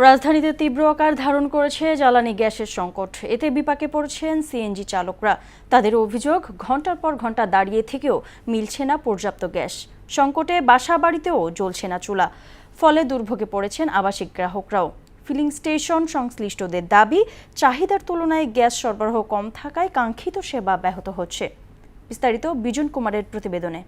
রাজধানীতে তীব্র আকার ধারণ করেছে জ্বালানি গ্যাসের সংকট। এতে বিপাকে পড়েছেন সিএনজি চালকরা। তাদের অভিযোগ, ঘন্টার পর ঘন্টা দাঁড়িয়ে থেকেও মিলছে না পর্যাপ্ত গ্যাস। সংকটে বাসা বাড়িতেও জ্বলছে না চুলা। ফলে দুর্ভোগে পড়েছেন আবাসিক গ্রাহকরাও। ফিলিং স্টেশন সংশ্লিষ্টদের দাবি, চাহিদার তুলনায় গ্যাস সরবরাহ কম থাকায় কাঙ্ক্ষিত সেবা ব্যাহত হচ্ছে। বিস্তারিত বিজন কুমারের প্রতিবেদনে।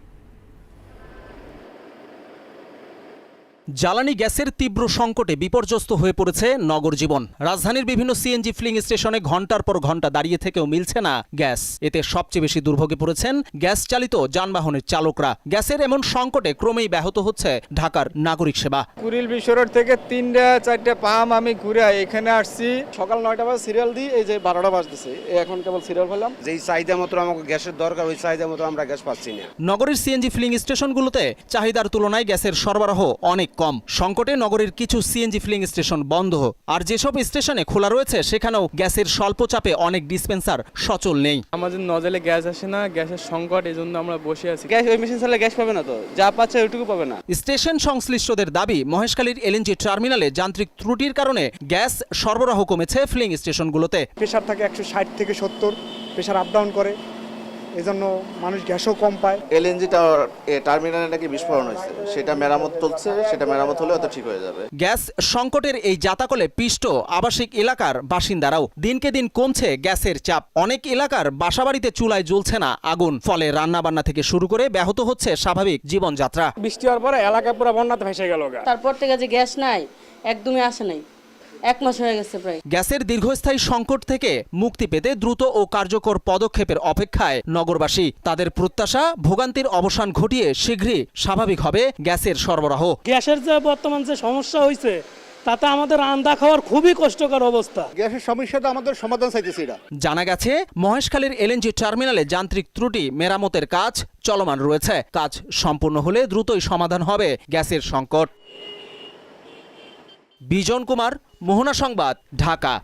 জ্বালানি গ্যাসের তীব্র সংকটে বিপর্যস্ত হয়ে পড়েছে নগর জীবন। রাজধানীর বিভিন্ন সিএনজি ফিলিং স্টেশনে ঘন্টার পর ঘন্টা দাঁড়িয়ে থেকেও মিলছে না গ্যাস। এতে সবচেয়ে বেশি দুর্ভোগে পড়েছেন গ্যাস চালিত যানবাহনের চালকরা। গ্যাসের এমন সংকটে ক্রমেই ব্যাহত হচ্ছে ঢাকার নাগরিক সেবা। কুড়িল বিশ্ব রোড থেকে 3-4টা পাম্প আমি ঘুরে এখানে আসছি। সকাল 9টা বাজে সিরিয়াল দিই, এই যে 12টা বাজতেছে, এখন কেবল সিরিয়াল পেলাম। যেই চাহিদা মতো আমাকে গ্যাসের দরকার, ওই চাহিদা মতো আমরা গ্যাস পাচ্ছি না। নগরের সিএনজি ফিলিং স্টেশনগুলোতে চাহিদার তুলনায় গ্যাসের সরবরাহ অনেক কম। সংকটে নগরের কিছু সিএনজি ফিলিং স্টেশন বন্ধ, আর যেসব স্টেশনে খোলা রয়েছে সেখানেও গ্যাসের স্বল্প চাপে অনেক ডিসপেন্সার সচল নেই। আমাদের নজলে গ্যাস আসে না, গ্যাসের সংকট, এই জন্য আমরা বসে আছি। গ্যাস ওই মেশিন চালালে গ্যাস পাবে না, তো যা পাচ্ছে ওইটুকু পাবে না। স্টেশন সংশ্লিষ্টদের দাবি, মহেশখালীর এলএনজি টার্মিনালে যান্ত্রিক ত্রুটির কারণে গ্যাস সরবরাহ কমেছে ফিলিং স্টেশনগুলোতে। প্রেশার থাকে 160 থেকে 70, প্রেশার আপ ডাউন করে, এজন্য মানুষ গ্যাসও কম পায়। এলএনজি টার্মিনালে নাকি বিস্ফোরণ হয়েছে, সেটা মেরামত চলছে, সেটা মেরামত হলে হয়তো ঠিক হয়ে যাবে। গ্যাস সংকটের এই জাতাকলে পিষ্ট আবাসিক এলাকার বাসিন্দারাও। দিনকে দিন কমছে গ্যাসের চাপ। অনেক এলাকার বাসাবাড়িতে চুলায় জ্বলছে না আগুন। ফলে রান্নাবান্না থেকে শুরু করে ব্যাহত হচ্ছে স্বাভাবিক জীবনযাত্রা। বৃষ্টি হওয়ার পরে এলাকা পুরো বন্যাতে ভেসে গেল। তারপর থেকে যে গ্যাস নাই, একদমই আসে নাই, 1 মাস হয়ে গেছে প্রায়। গ্যাসের দীর্ঘস্থায়ী সংকট থেকে মুক্তি পেতে দ্রুত ও কার্যকর পদক্ষেপের অপেক্ষায় নগরবাসী। তাদের প্রত্যাশা, ভোগান্তির অবসান ঘটিয়ে শীঘ্রই স্বাভাবিক হবে গ্যাসের সরবরাহ। গ্যাসের যে বর্তমান যে সমস্যা হয়েছে, তাতে আমাদের রান্না খাওয়ার খুবই কষ্টকর অবস্থা। গ্যাসের সমস্যাটা আমাদের সমাধান চাইতেছি এটা। জানা গেছে, মহেশখালীর এলএনজি টার্মিনালে যান্ত্রিক ত্রুটি মেরামতের কাজ চলমান রয়েছে। কাজ সম্পূর্ণ হলে দ্রুতই সমাধান হবে গ্যাসের সংকট। বিজন কুমার, মোহনা সংবাদ, ঢাকা।